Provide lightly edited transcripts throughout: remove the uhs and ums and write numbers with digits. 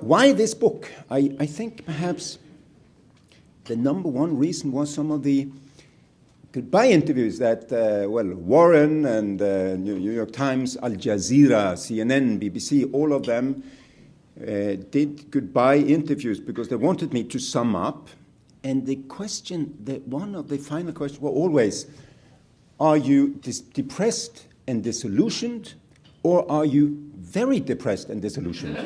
why this book? I think perhaps the number one reason was some of the goodbye interviews that, Warren and New York Times, Al Jazeera, CNN, BBC, all of them did goodbye interviews because they wanted me to sum up. And the question, one of the final questions were always, are you depressed and disillusioned, or are you very depressed and disillusioned?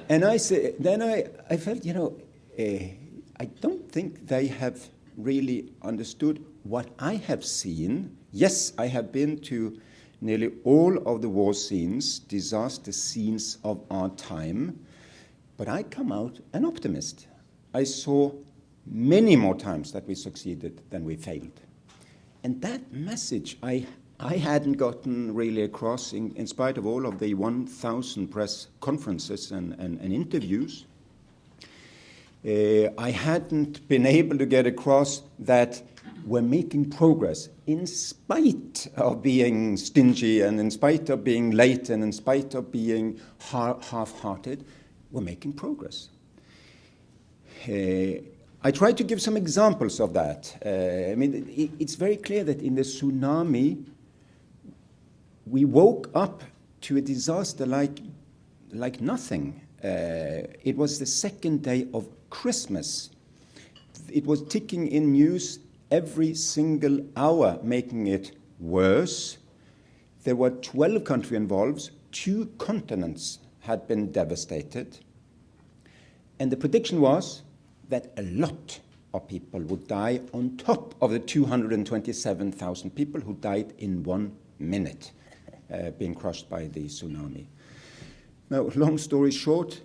And I said, then I felt, I don't think they have really understood what I have seen. Yes, I have been to nearly all of the war scenes, disaster scenes of our time, but I come out an optimist. I saw many more times that we succeeded than we failed. And that message I hadn't gotten really across in spite of all of the 1,000 press conferences and interviews. I hadn't been able to get across that we're making progress in spite of being stingy and in spite of being late and in spite of being half-hearted. We're making progress. I tried to give some examples of that. It's very clear that in the tsunami, we woke up to a disaster like nothing. It was the second day of Christmas. It was ticking in news every single hour, making it worse. There were 12 countries involved. 2 continents had been devastated. And the prediction was that a lot of people would die on top of the 227,000 people who died in 1 minute being crushed by the tsunami. Now, long story short,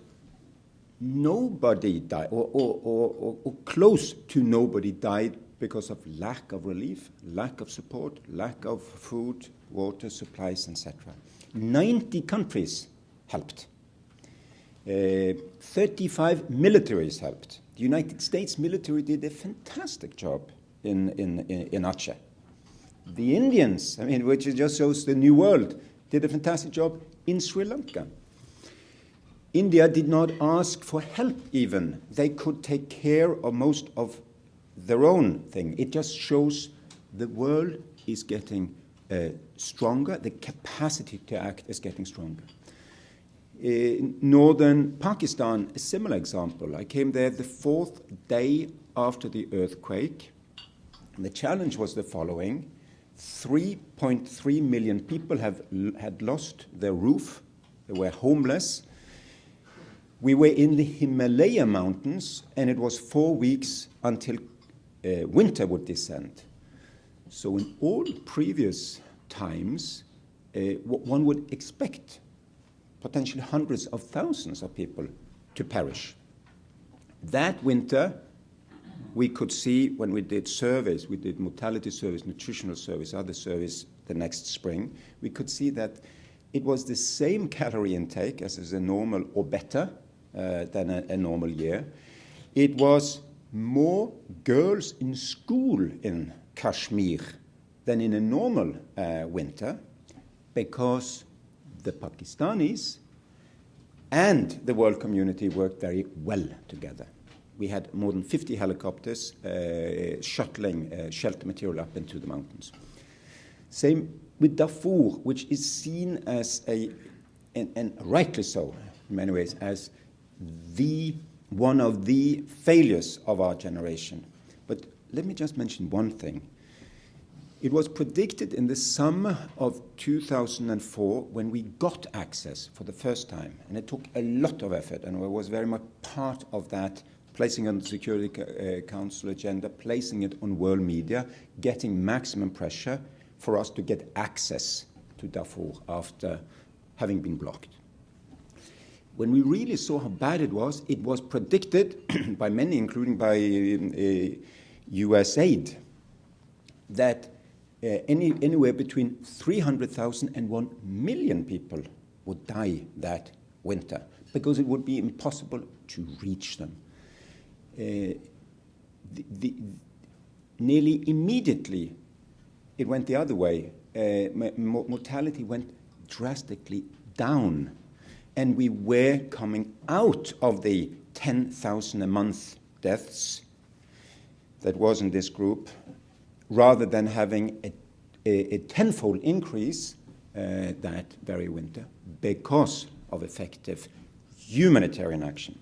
nobody died, or close to nobody died because of lack of relief, lack of support, lack of food, water, supplies, etc. 90 countries helped. 35 militaries helped. The United States military did a fantastic job in Aceh. The Indians, which just shows the new world, did a fantastic job in Sri Lanka. India did not ask for help even. They could take care of most of their own thing. It just shows the world is getting stronger. The capacity to act is getting stronger. In northern Pakistan, a similar example. I came there the 4th day after the earthquake. And the challenge was the following. 3.3 million people had lost their roof. They were homeless. We were in the Himalaya mountains, and it was 4 weeks until winter would descend. So in all previous times, one would expect potentially hundreds of thousands of people to perish. That winter, we could see when we did surveys, we did mortality surveys, nutritional surveys, other surveys the next spring, we could see that it was the same calorie intake as is a normal or better than a normal year. It was more girls in school in Kashmir than in a normal winter because the Pakistanis and the world community worked very well together. We had more than 50 helicopters shuttling shelter material up into the mountains. Same with Darfur, which is seen as and rightly so in many ways, as one of the failures of our generation. But let me just mention one thing. It was predicted in the summer of 2004 when we got access for the first time, and it took a lot of effort, and I was very much part of that, placing it on the Security Council agenda, placing it on world media, getting maximum pressure for us to get access to Darfur after having been blocked. When we really saw how bad it was predicted by many, including by US aid, that anywhere between 300,000 and 1 million people would die that winter because it would be impossible to reach them. Nearly immediately, it went the other way. Mortality went drastically down. and we were coming out of the 10,000 a month deaths that was in this group, rather than having a tenfold increase that very winter because of effective humanitarian action.